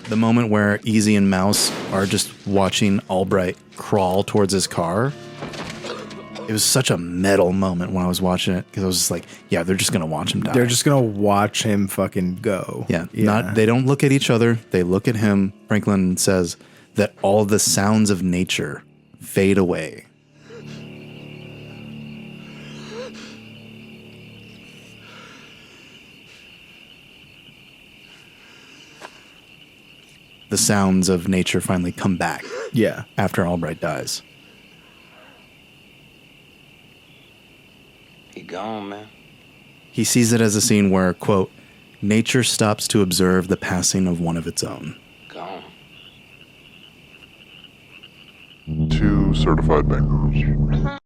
the moment where Easy and Mouse are just watching Albright crawl towards his car, it was such a metal moment when I was watching it, because I was just like, yeah, they're just going to watch him die. They're just going to watch him fucking go. Yeah. They don't look at each other. They look at him. Franklin says that all the sounds of nature fade away. The sounds of nature finally come back. Yeah. After Albright dies. He gone, man. He sees it as a scene where, quote, nature stops to observe the passing of one of its own. Gone. 2 certified bankers.